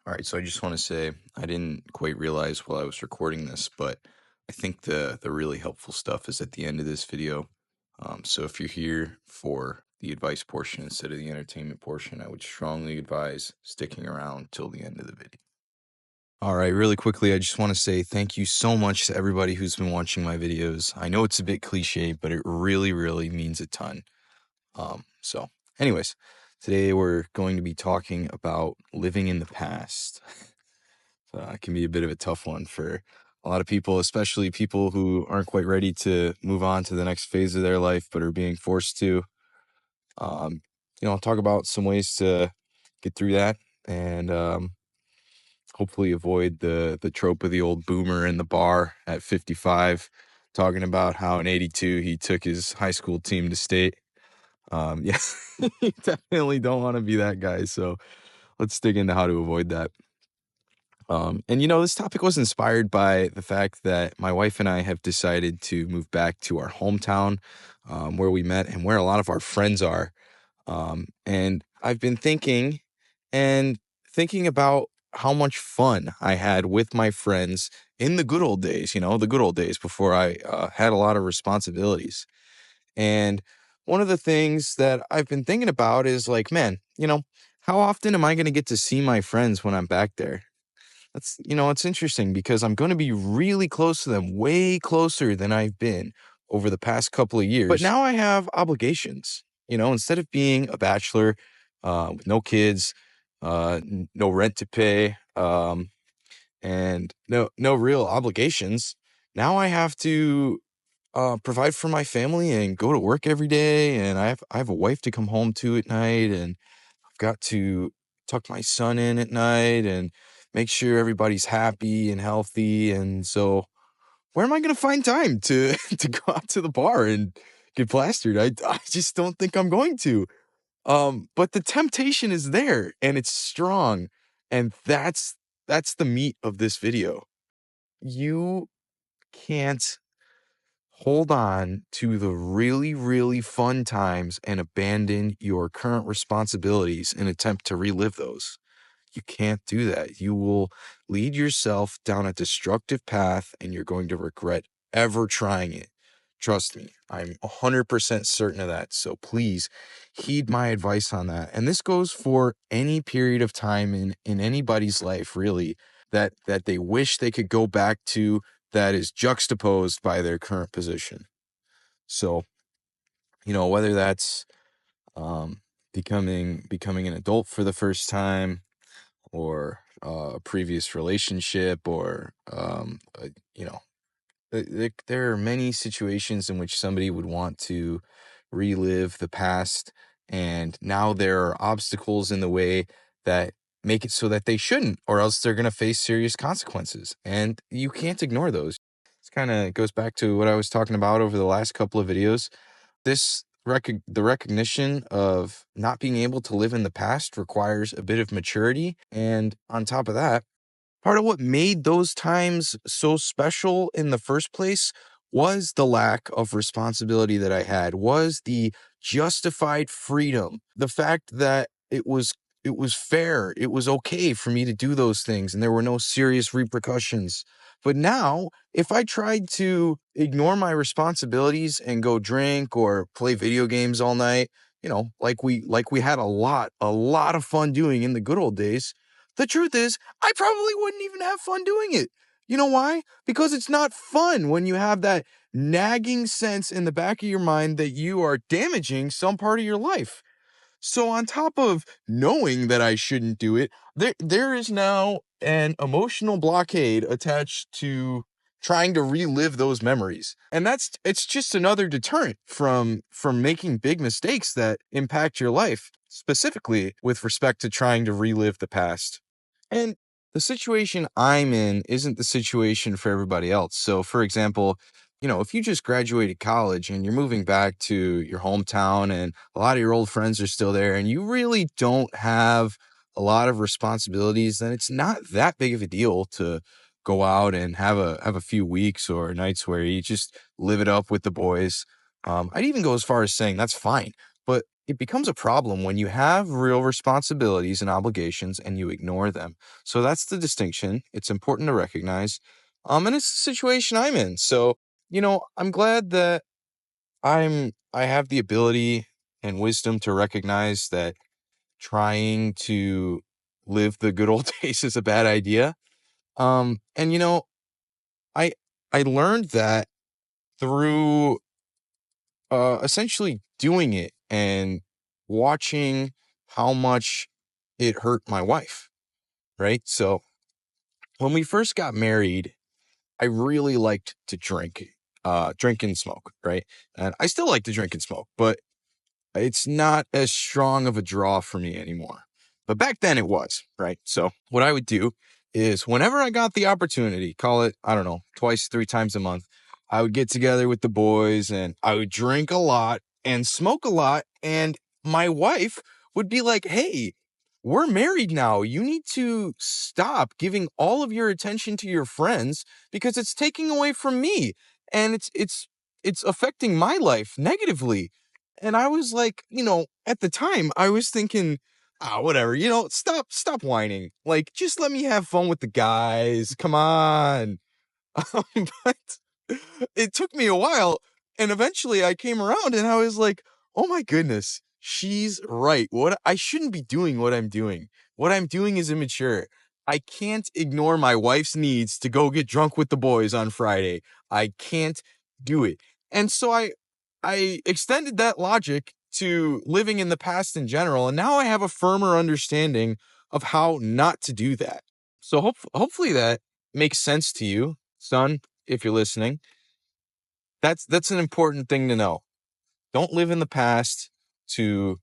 All right, so I just want to say I didn't quite realize while I was recording this, but I think the really helpful stuff is at the end of this video. So if you're here for the advice portion instead of the entertainment portion, I would strongly advise sticking around till the end of the video. All right, really quickly, I just want to say thank you so much to everybody who's been watching my videos. I know it's a bit cliche, but it really, really means a ton. So anyways, today we're going to be talking about living in the past. It can be a bit of a tough one for a lot of people, especially people who aren't quite ready to move on to the next phase of their life, but are being forced to. Um, I'll talk about some ways to get through that and hopefully avoid the trope of the old boomer in the bar at 55, talking about how in 82 he took his high school team to state. Yeah, you definitely don't want to be that guy. So let's dig into how to avoid that. This topic was inspired by the fact that my wife and I have decided to move back to our hometown, where we met and where a lot of our friends are. And I've been thinking about how much fun I had with my friends in the good old days, the good old days before I had a lot of responsibilities. And one of the things that I've been thinking about is like, man, how often am I going to get to see my friends when I'm back there? It's interesting because I'm going to be really close to them, way closer than I've been over the past couple of years. But now I have obligations, instead of being a bachelor with no kids, no rent to pay, and no real obligations. Now I have to provide for my family and go to work every day. And I have a wife to come home to at night, and I've got to tuck my son in at night and make sure everybody's happy and healthy. And so where am I going to find time to to go out to the bar and get plastered? I just don't think I'm going to. But the temptation is there and it's strong. And that's the meat of this video. You can't hold on to the really, really fun times and abandon your current responsibilities and attempt to relive those. You can't do that. You will lead yourself down a destructive path and you're going to regret ever trying it. Trust me, I'm 100% certain of that. So please heed my advice on that. And this goes for any period of time in anybody's life, really, that they wish they could go back to, that is juxtaposed by their current position. So, whether that's um, becoming an adult for the first time, or a previous relationship, or there are many situations in which somebody would want to relive the past, and now there are obstacles in the way that make it so that they shouldn't, or else they're going to face serious consequences, and you can't ignore those. This kind of goes back to what I was talking about over the last couple of videos. The recognition of not being able to live in the past requires a bit of maturity, and on top of that, part of what made those times so special in the first place was the lack of responsibility that I had, was the justified freedom, the fact that it was fair, it was okay for me to do those things, and there were no serious repercussions. But now, if I tried to ignore my responsibilities and go drink or play video games all night, like we had a lot of fun doing in the good old days, the truth is, I probably wouldn't even have fun doing it. You know why? Because it's not fun when you have that nagging sense in the back of your mind that you are damaging some part of your life. So on top of knowing that I shouldn't do it, there is now an emotional blockade attached to trying to relive those memories. And it's just another deterrent from making big mistakes that impact your life, specifically with respect to trying to relive the past. And the situation I'm in isn't the situation for everybody else. So, for example, if you just graduated college and you're moving back to your hometown and a lot of your old friends are still there and you really don't have a lot of responsibilities, then it's not that big of a deal to go out and have a few weeks or nights where you just live it up with the boys. I'd even go as far as saying that's fine. But it becomes a problem when you have real responsibilities and obligations and you ignore them. So that's the distinction. It's important to recognize. And it's the situation I'm in. So, I'm glad that I have the ability and wisdom to recognize that trying to live the good old days is a bad idea. And I I learned that through essentially doing it and watching how much it hurt my wife, right? So when we first got married, I really liked to drink and smoke, right? And I still like to drink and smoke, but it's not as strong of a draw for me anymore. But back then it was, right? So what I would do is whenever I got the opportunity, call it, I don't know, twice, three times a month, I would get together with the boys and I would drink a lot and smoke a lot. And my wife would be like, hey, we're married now. You need to stop giving all of your attention to your friends because it's taking away from me and it's affecting my life negatively. And I was like, at the time, I was thinking, whatever, stop whining. Like, just let me have fun with the guys. Come on. But it took me a while. And eventually I came around and I was like, oh my goodness, she's right. I shouldn't be doing what I'm doing. What I'm doing is immature. I can't ignore my wife's needs to go get drunk with the boys on Friday. I can't do it. And so I extended that logic to living in the past in general, and now I have a firmer understanding of how not to do that. So hopefully that makes sense to you, son, if you're listening. That's an important thing to know. Don't live in the past to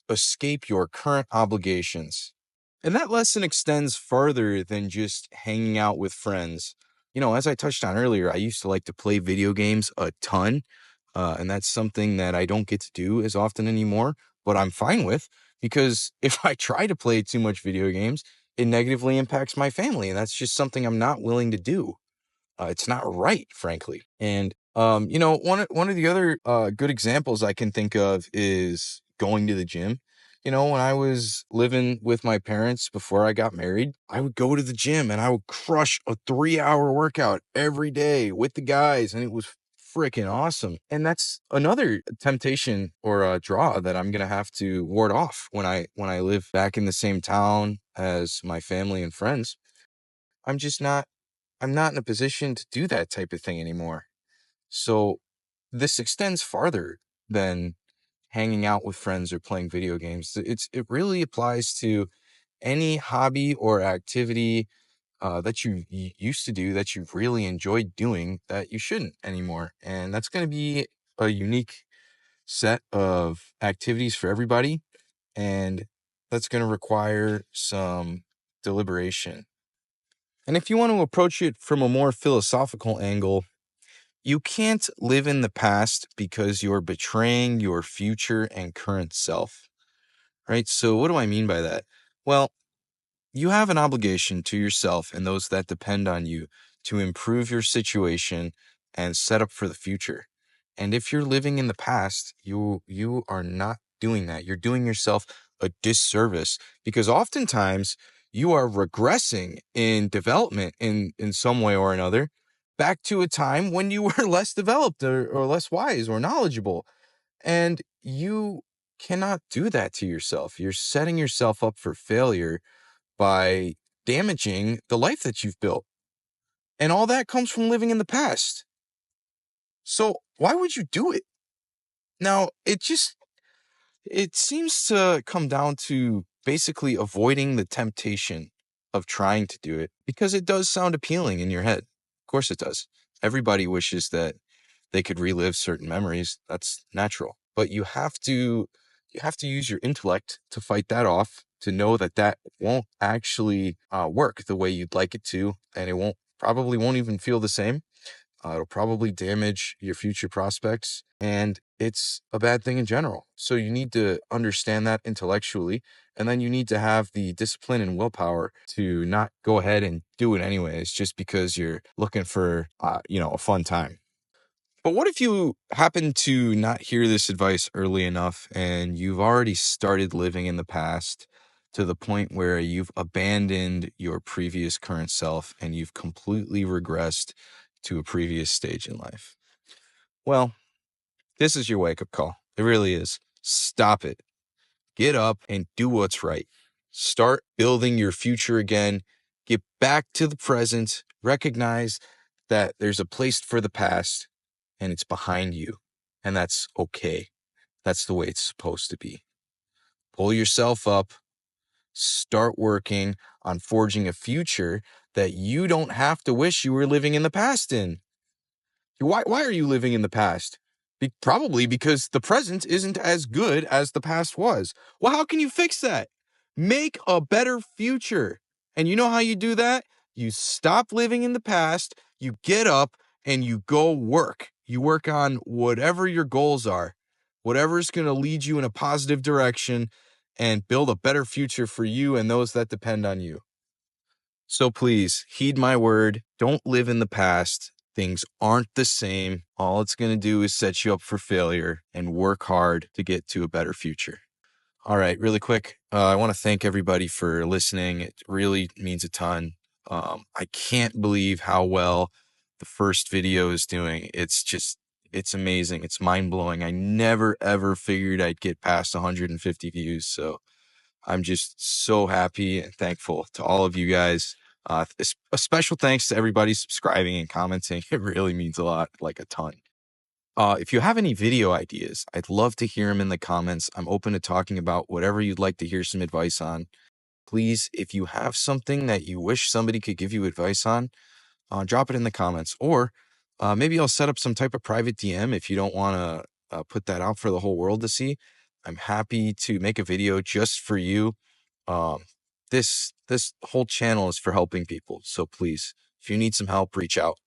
escape your current obligations. And that lesson extends further than just hanging out with friends. As I touched on earlier, I used to like to play video games a ton. And that's something that I don't get to do as often anymore, but I'm fine with because if I try to play too much video games, it negatively impacts my family. And that's just something I'm not willing to do. It's not right, frankly. And one of the other good examples I can think of is going to the gym. When I was living with my parents before I got married, I would go to the gym and I would crush a 3-hour workout every day with the guys, and it was freaking awesome. And that's another temptation or a draw that I'm gonna have to ward off when I live back in the same town as my family and friends. I'm just not I'm not in a position to do that type of thing anymore. So this extends farther than hanging out with friends or playing video games. It really applies to any hobby or activity that you used to do that you really enjoyed doing that you shouldn't anymore. And that's going to be a unique set of activities for everybody. And that's going to require some deliberation. And if you want to approach it from a more philosophical angle, you can't live in the past because you're betraying your future and current self, right? So, what do I mean by that? Well, you have an obligation to yourself and those that depend on you to improve your situation and set up for the future. And if you're living in the past, you are not doing that. You're doing yourself a disservice because oftentimes you are regressing in development in some way or another back to a time when you were less developed or less wise or knowledgeable. And you cannot do that to yourself. You're setting yourself up for failure by damaging the life that you've built. And all that comes from living in the past. So why would you do it? Now, it seems to come down to basically avoiding the temptation of trying to do it because it does sound appealing in your head. Of course it does. Everybody wishes that they could relive certain memories. That's natural. But you have to use your intellect to fight that off, to know that that won't actually work the way you'd like it to, and it won't even feel the same. It'll probably damage your future prospects, and it's a bad thing in general. So you need to understand that intellectually, and then you need to have the discipline and willpower to not go ahead and do it anyways, just because you're looking for, a fun time. But what if you happen to not hear this advice early enough and you've already started living in the past to the point where you've abandoned your previous current self and you've completely regressed to a previous stage in life? Well, this is your wake-up call. It really is. Stop it. Get up and do what's right. Start building your future again. Get back to the present. Recognize that there's a place for the past and it's behind you. And that's okay. That's the way it's supposed to be. Pull yourself up. Start working on forging a future that you don't have to wish you were living in the past in. Why are you living in the past? Probably because the present isn't as good as the past was. Well, how can you fix that? Make a better future. And you know how you do that? You stop living in the past, you get up, and you go work. You work on whatever your goals are, whatever's going to lead you in a positive direction and build a better future for you and those that depend on you. So please heed my word. Don't live in the past. Things aren't the same. All it's going to do is set you up for failure, and work hard to get to a better future. All right, really quick. I want to thank everybody for listening. It really means a ton. I can't believe how well the first video is doing. It's amazing. It's mind blowing. I never, ever figured I'd get past 150 views. So I'm just so happy and thankful to all of you guys. A special thanks to everybody subscribing and commenting. It really means a lot, like a ton. If you have any video ideas, I'd love to hear them in the comments. I'm open to talking about whatever you'd like to hear some advice on. Please, if you have something that you wish somebody could give you advice on, drop it in the comments. Or maybe I'll set up some type of private DM if you don't want to put that out for the whole world to see. I'm happy to make a video just for you. This whole channel is for helping people. So please, if you need some help, reach out.